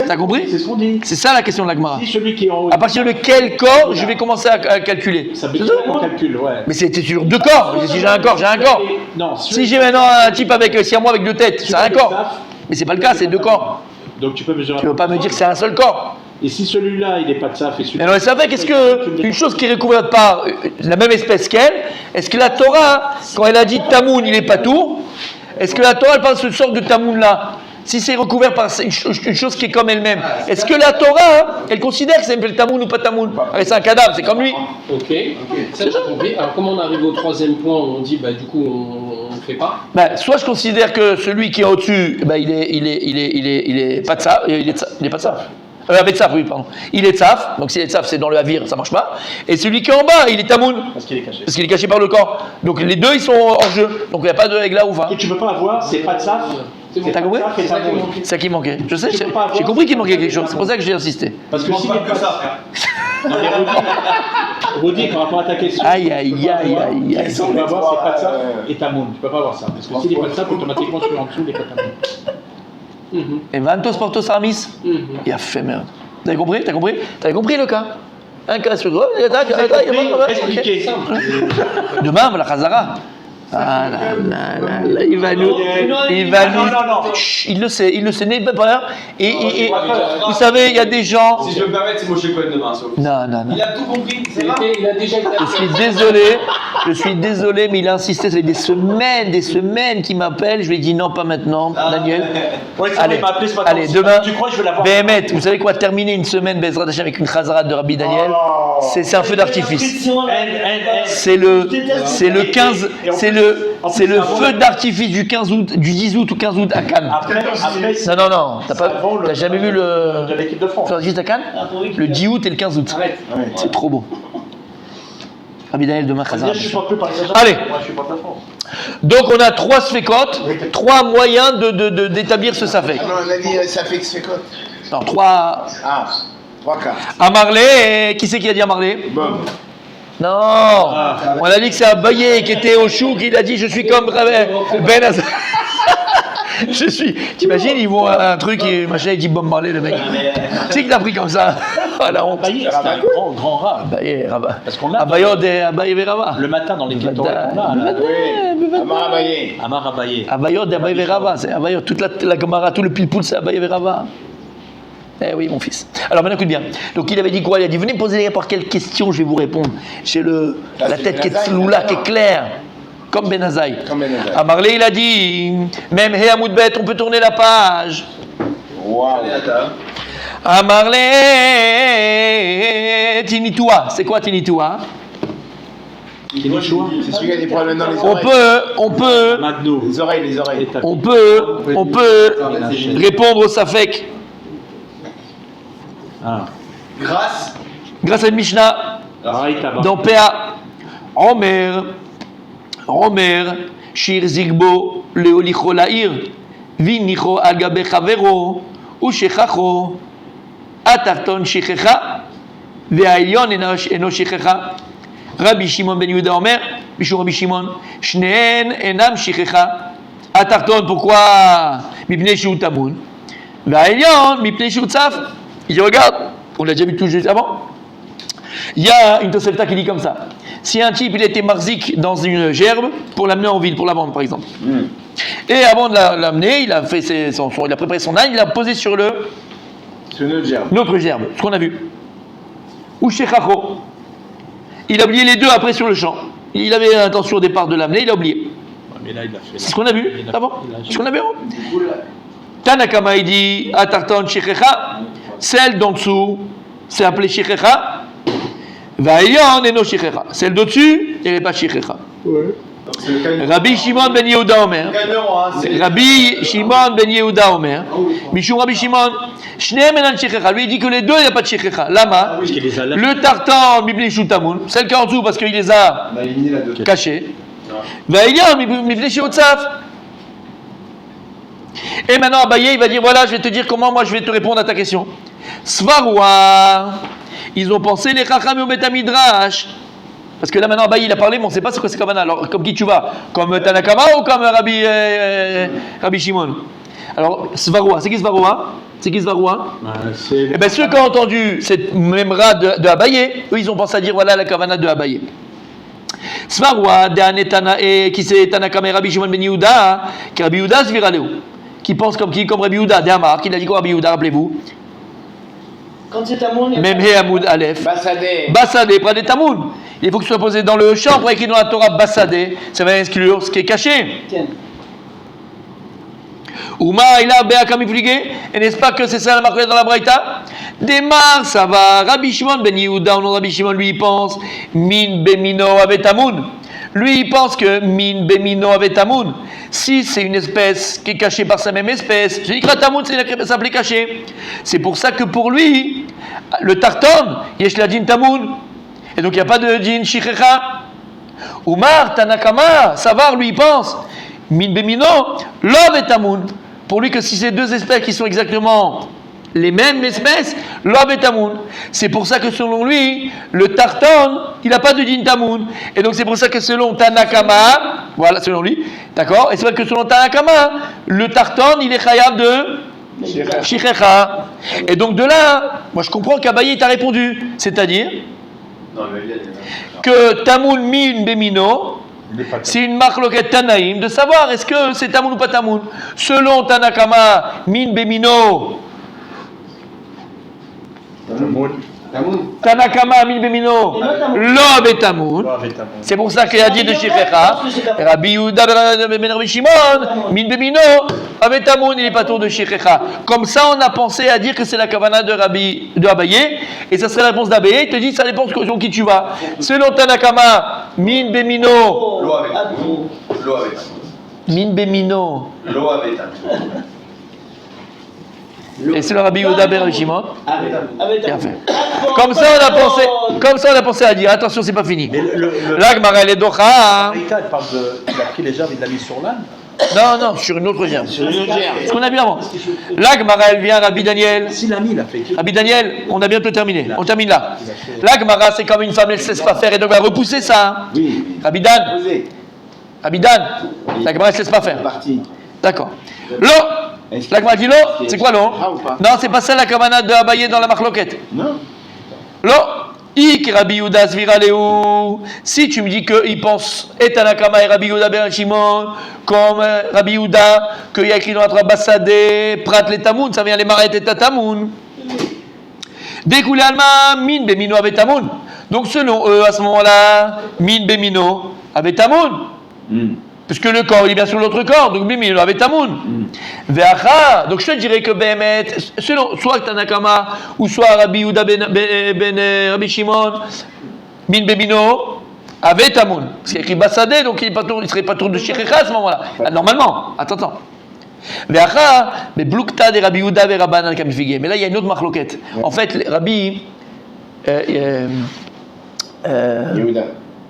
T'as compris? C'est ce qu'on dit. C'est ça la question de la Gemara. Si celui qui est en haut. À partir de quel corps je vais commencer à calculer? Ça veut dire qu'on calcule, ouais. Mais c'est sur deux corps. Si j'ai un corps, j'ai un corps. Non, Si j'ai maintenant un type avec siamois avec deux têtes, c'est un corps. Mais c'est pas le cas, c'est deux corps. Donc tu peux mesurer. Tu veux pas me dire que c'est un seul corps. Et si celui-là, il n'est pas de saf et celui-là. Mais non, mais ça fait qu'est-ce que une chose qui est recouverte par la même espèce qu'elle, est-ce que la Torah, quand elle a dit Tamoun, il est pas tout, est-ce que la Torah elle parle de ce sort de Tamoun là? si c'est recouvert par une chose qui est comme elle-même, est-ce que la Torah, elle considère que c'est un tamoun ou pas tamoun? C'est un cadavre, c'est comme lui. Ok, ça j'ai compris. Alors comment on arrive au troisième point où on dit, du coup, on ne fait pas? Soit je considère que celui qui est au-dessus, il est pas de ça, il est pas de ça. Avec Tzaf, oui, pardon. Il est Tzaf, donc s'il est Tzaf, c'est dans le Havir, ça marche pas. Et celui qui est en bas, il est Tamoun. Parce qu'il est caché. Parce qu'il est caché par le corps. Donc les deux, ils sont hors jeu. Donc il n'y a pas de Egla ou va. Et tu peux pas avoir, c'est pas de ça. T'as compris? C'est ça qui manquait. Je sais, Tu peux pas avoir, j'ai compris qu'il manquait quelque chose. C'est pour ça que j'ai insisté. Parce que s'il n'y a pas ça, frère. Non, mais Rodi, par rapport à ta question. Aïe. Si tu peux avoir, c'est pas de ça et Tamoun. Tu peux pas avoir ça. Parce que s'il n'est pas de ça, automatiquement, tu es en dessous, il n'est pas Tamoun. Et Vantos Portos Aramis, il a fait merde. T'as compris? T'avais compris le cas? Un cas sur toi, Expliquez. Demain, la Khazara. Ah là, il va nous. Non. Chut, il le sait, n'ayez pas peur. Et vous savez, il y a des gens. Si je peux me permettre, c'est Moshe Cohen demain. Non. Il a tout compris. Il a déjà été. Je suis désolé, mais il a insisté. Ça fait des semaines qu'il m'appelle. Je lui ai dit non, pas maintenant, Daniel. Allez, demain. Tu crois que je vais l'avoir? Béhémet, vous savez quoi? Terminer une semaine Bezrat Hashem avec une Khazara de Rabbi Daniel, c'est un feu d'artifice. C'est le 15. C'est le feu d'artifice du 15 août, du 10 août ou 15 août à Cannes. Après, non. T'as jamais vu de l'équipe de France. feu d'artifice à Cannes? Le 10 août et le 15 août. C'est trop beau. Rabbi Daniel demain, Khazara. Allez. Moi, je suis pas de la France. Donc on a 3 sfekot, 3 moyens d'établir ce safek. Non, on a dit safek sfekot. Non, 3. 3 cas. Amarlé, qui c'est qui a dit Amarlé? Bon. Non, on a dit que c'est Abaye qui était au chou, qui a dit je suis comme Ben Hazar. T'imagines, ils voient un truc, machin, il dit Bob Marley, le mec. Tu sais qu'il a pris comme ça. La honte. Abaye, c'est un grand rat. Abaye, Rabat. Parce qu'on a. Abaye Verava. Le matin dans les kétons, on a. Amar Abaye. Amar Abaye. Abayod, Abaye Verava. C'est Abayod. Toute la Gemara, tout le pile-poule, c'est Abaye Verava. Eh oui, mon fils. Alors maintenant, écoute bien. Donc il avait dit quoi? Il a dit venez me poser n'importe quelle question, je vais vous répondre. J'ai la tête qui est tsloula, qui est claire. Comme Ben Azaï. Amarlé, il a dit même He Amoudbet, on peut tourner la page. Waouh. Amarlé, Tinitoua. C'est quoi Tinitoua? C'est celui qui a des problèmes dans les oreilles. On peut. Les oreilles. On peut répondre au Safek. Grâce à une Mishnah dans PA. Romer, Shir Zigbo, Leolicho Lair, Vinicho Agabe Chavero, Ushechacho, Atarton Shichecha, Ve'ailion Eno Shichecha, Rabbi Shimon ben Yehuda Omer, Bishou Rabbi Shimon, Shneen Enam Shichecha, Atarton, pourquoi Mipnei Shu Tamoun, Ve'ailion, Mipnei Shu Tzaf. Il dit regarde, on l'a déjà vu tout juste avant. Il y a une Tosefta qui dit comme ça. Si un type il était marzik dans une gerbe pour l'amener en ville, pour la vendre par exemple. Et avant de l'amener, il a fait il a préparé son âne, il l'a posé sur notre gerbe, ce qu'on a vu. Ou Shechacho. Il a oublié les deux après sur le champ. Il avait l'intention au départ de l'amener, il a oublié. Mais là, il a fait. C'est ce qu'on a vu d'abord. C'est ce qu'on a vu. Tanakama il dit Atarton Shechecha, celle d'en dessous, c'est appelé Shechecha. Vaïlion et no Shechecha. Celle d'au-dessus, elle n'est pas Shechecha. Rabbi Shimon ben Yehuda Omer. Rabbi Shimon ben Yehuda Omer. Mishum Rabbi Shimon. Shneem enan Shechecha. Lui il dit que les deux, il n'y a pas de Shechecha. Lama. Le tartan, Mibnei Shu Tamoun. Celle qui est en dessous parce qu'il les a cachés. Vaïlion, Mibnei Shu Tzaf. Et maintenant Abaye, il va dire voilà, je vais te dire comment moi je vais te répondre à ta question. Svarwa. Ils ont pensé les Chacham et au Betamidrash. Parce que là maintenant Abaye il a parlé, mais on ne sait pas ce que c'est comme alors comme qui tu vas? Comme Tanakama ou comme Rabbi Shimon? Alors Svarwa, c'est qui Svarwa? Eh bien ceux qui ont entendu cette memra de Abaye, eux ils ont pensé à dire voilà la kavana de Abaye. Svarwa, qui c'est Tanakama et Rabbi Shimon ben Yehuda, qui Rabbi Yehuda Sviraleu, qui pense comme qui? Comme Rabbi Yehuda, Amar, qui a dit quoi Rabbi Yehuda, rappelez-vous? Quand c'est Tamoun, Même He Amoud Aleph. Bassadé, près des Tamoun. Il faut que ce soit posé dans le champ pour écrire dans la Torah Bassadé. Ça va exclure ce qui est caché. Uma ila be'akam ifligé. Et n'est-ce pas que c'est ça la marque dans la Braïta? Démarre, ça va. Rabbi Shimon ben Yehuda, ou Rabbi Shimon, lui, il pense min bemino avec tamoun. Lui, il pense que min bemino avec tamoun. Si c'est une espèce qui est cachée par sa même espèce, je dis que la tamoun, c'est s'appelait caché. C'est pour ça que pour lui, le tarton, yesh la din tamoun. Et donc il n'y a pas de din shichecha. Umar, Tanakama, Savar, lui, il pense min bemino, l'homme est tamoun. Pour lui, que si c'est deux espèces qui sont exactement les mêmes espèces, l'homme est tamoun. C'est pour ça que selon lui, le tarton, il n'a pas de din tamoun. Et donc c'est pour ça que selon Tanakama, voilà, selon lui, d'accord, et c'est vrai que selon Tanakama, le tarton, il est khayab de shichecha. Et donc de là, moi je comprends qu'Abaye t'a répondu, c'est-à-dire que tamoun min bemino, c'est une marloquette Tanaïm de savoir est-ce que c'est tamoun ou pas tamoun. Selon Tanakama, min bemino, Tanakama min bemino, l'homme est tamoun. C'est pour ça qu'il a dit de Shichecha. Rabbi Yehuda ben Rabbi Shimon, min bemino, avec tamoun, il n'est pas tour de Shichecha. Comme ça, on a pensé à dire que c'est la kavana de Abaye, et ça serait la réponse d'Abaye. Il te dit, ça dépend selon qui tu vas. Selon Tanakama, min bemino, min bemino. Et c'est le Rabbi Yehuda ben Rabbi Shimon. Bien fait. Comme ça on a pensé à dire attention, c'est pas fini. Là Gemara elle est docha. Il parle de, il a pris les gerbes, il l'a mis sur l'âne. Non, sur une autre gerbe. Ce qu'on a vu avant. Là Gemara elle vient Rabbi Daniel. Si l'ami l'a fait. Rabbi Daniel, on a bientôt terminé. On termine là. Là Gemara c'est comme une femme, elle ne se laisse pas faire et donc elle va repousser ça. Oui. Rabbi Dan. La Gemara elle ne se laisse pas faire. D'accord. L'eau. La Gemara dit l'eau, c'est quoi l'eau? Non, c'est pas ça la kavana de Abaye dans la marloquette. Non. L'eau, ik Rabbi Yehuda svira leu. Si tu me dis qu'il pense et Tanakama et Rabbi Yehuda ben Shimon, comme Rabbi Yehuda, qu'il y a écrit dans la Torah Bassadé, Prat le Tamoun, ça vient les marais et Tamoun. Découlé Alma, min bemino avec Tamoun. Donc selon eux, à ce moment-là, min bemino avec Tamoun. Parce que le corps, il est bien sur l'autre corps, donc bimino avec tamoun. Ve'acha, donc je te dirais que Behemet, selon soit Tanakama, ou soit Rabbi Yehuda ben Rabbi Shimon, min bimino avec tamoun. Parce qu'il y a écrit Bassadé, donc il ne serait pas tour de Shichecha à ce moment-là. Normalement, attends. Ve'acha, mais Blukta de Rabbi Yehuda ben Rabbanan Kamifigé. Mais là, il y a une autre marloquette. En fait, Rabbi. Yehuda.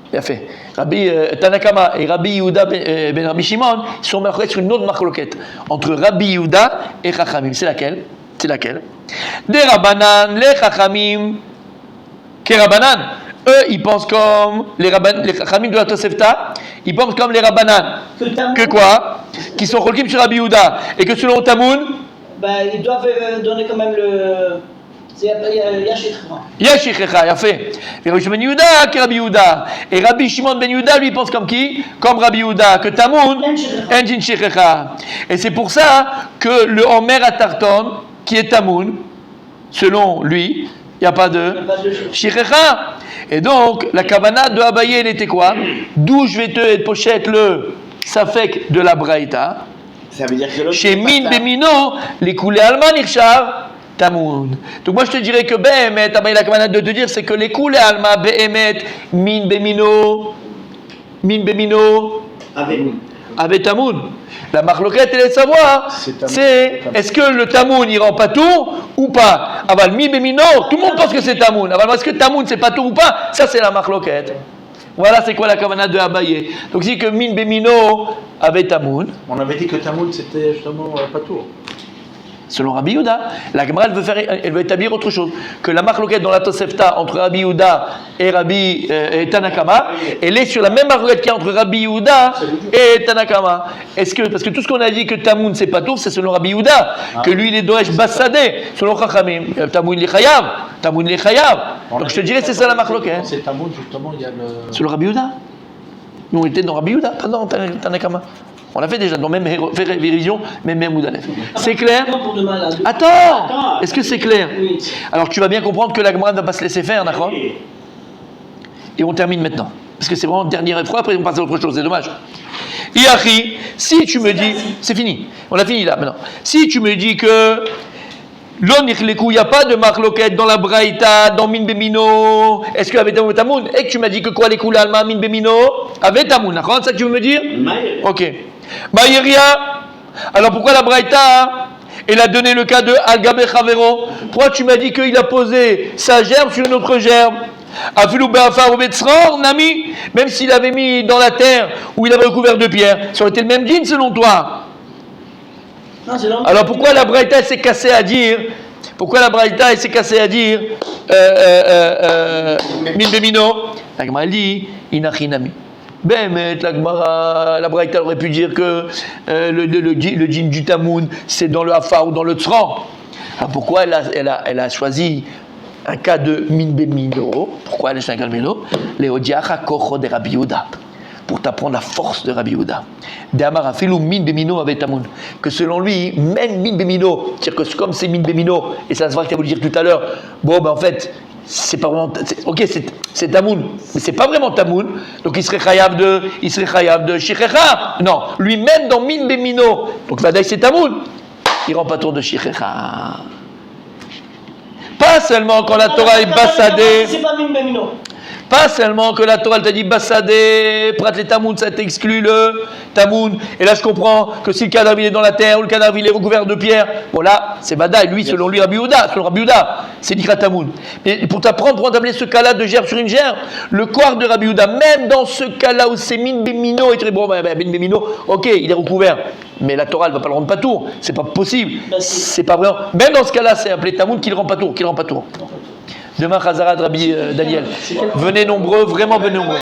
Bien fait. Rabbi Tanakama et Rabbi Yehuda ben Rabbi Shimon sont marqués sur une autre marloquette entre Rabbi Yehuda et Chachamim. C'est laquelle? Des Rabbanan, les Chachamim, que Rabbanan. Eux, ils pensent comme les Chachamim de la Tosefta, ils pensent comme les Rabbanan. Que quoi? Qui sont Cholkim sur Rabbi Yehuda. Et que selon Tamoun, ils doivent donner quand même le. Yashichecha, il a fait. Et Rabbi Shimon ben Yehuda, que Rabbi Yehuda. Et Rabbi Shimon ben Yehuda, lui, pense comme qui? Comme Rabbi Yehuda, que Tamoun, Enjin Shichecha. Et c'est pour ça que le Homer à Tarton, qui est Tamoun, selon lui, il n'y a pas de Shichecha. Et donc, la kavana de Abaye, elle était quoi? D'où je vais te pochette le Safek de la Braïta. Ça veut dire que chez Min Bemino, les coulées Alman Irshar. Tamoun. Donc moi je te dirais que Behemet, la kavana de te dire c'est que les coulées Alma, Behemet, Min Bemino, avec Tamoun. La marloquette elle est de savoir, c'est est-ce que le Tamoun il rend pas tour ou pas? Aval Min Bemino, tout le monde pense que c'est Tamoun. Aval est-ce que Tamoun c'est pas tour ou pas? Ça c'est la marloquette. Voilà c'est quoi la kavana de Abaye. Donc c'est que Min Bemino avec Tamoun. On avait dit que Tamoun c'était justement pas tour. Selon Rabbi Yehuda, la Gemara elle veut établir autre chose. Que la marloquette dans la Tosefta entre Rabbi Yehuda et Rabbi et Tanakama, elle est sur la même marloquette qu'il y a entre Rabbi Yehuda et Tanakama. Est-ce que, parce que tout ce qu'on a dit que Tamoun c'est pas tout, c'est selon Rabbi Yehuda, que lui il est Doesh Bassadé, selon Chachamim. Tamoun il est Chayav. Donc je te dirais c'est ça la marloquette. C'est Tamoun justement, il y a le. Selon Rabbi Yehuda. Nous on était dans Rabbi Yehuda, pas dans Tanakama. On l'a fait déjà, dans même révision, même Moudalef. C'est clair? Attends! Est-ce que c'est clair? Oui. Alors tu vas bien comprendre que la Gemara ne va pas se laisser faire, d'accord? Et on termine maintenant. Parce que c'est vraiment le dernier effort, après on passe à autre chose, c'est dommage. Iachi, si tu me dis, c'est fini, on a fini là maintenant. Si tu me dis que il n'y a pas de marloquette dans la Braïta, dans Min Bemino, est-ce qu'il y avait Tamoun Tamoun? Et que tu m'as dit que quoi les Koula Alma Min Bemino avait Tamoun, d'accord? C'est ça que tu veux me dire? Ok. Maïria, alors pourquoi la Braïta, elle a donné le cas de Al-Gabe Chavero? Pourquoi tu m'as dit qu'il a posé sa gerbe sur une autre gerbe? Nami, même s'il avait mis dans la terre où il avait recouvert de pierre, ça aurait été le même djinn selon toi. Non, alors pourquoi la Braïta s'est cassée à dire Min Bemino? La Gemara dit Inachinami. Ben, la Braïta aurait pu dire que le djinn du Tamoun c'est dans le Hafa ou dans le Tzran. Alors pourquoi elle a choisi un cas de Min Bemino? Pourquoi elle a choisi un cas de Mino? Léodiacha Kocho de Rabbi Yehuda. Pour t'apprendre la force de Rabbi Yehuda. D'Amar Afilou Min Bemino avec Tamoun. Que selon lui, même Min Bemino, c'est-à-dire que comme c'est Min Bemino, et ça se voit que tu as voulu dire tout à l'heure, bon ben en fait, c'est pas vraiment. Ok, c'est Tamoun, mais c'est pas vraiment Tamoun, donc il serait chayav de Shichecha. Non, lui-même dans Min Bemino, donc Vadaï c'est Tamoun, il rend pas tour de Shichecha. Pas seulement quand la Torah est bassadée. C'est pas Min Bemino. Pas seulement que la Torah t'a dit Bassadé, Prat les Tamoun, ça t'exclut le Tamoun. Et là je comprends que si le cadavre il est dans la terre ou le cadavre il est recouvert de pierre, bon là c'est Badaï, lui selon lui Rabbi Yehuda, c'est Nikra Tamoun. Mais pour t'apprendre, pour t'amener ce cas-là de gerbe sur une gerbe, le quart de Rabbi Yehuda, même dans ce cas-là où c'est Min Bemino, et tu dis bon Min Bemino, ok il est recouvert, mais la Torah elle va pas le rendre patour, c'est pas possible, c'est pas vraiment. Même dans ce cas-là c'est appelé Tamoun qui le rend patour, Demain, Chazarat, Rabbi Daniel. Venez nombreux, vraiment venez nombreux.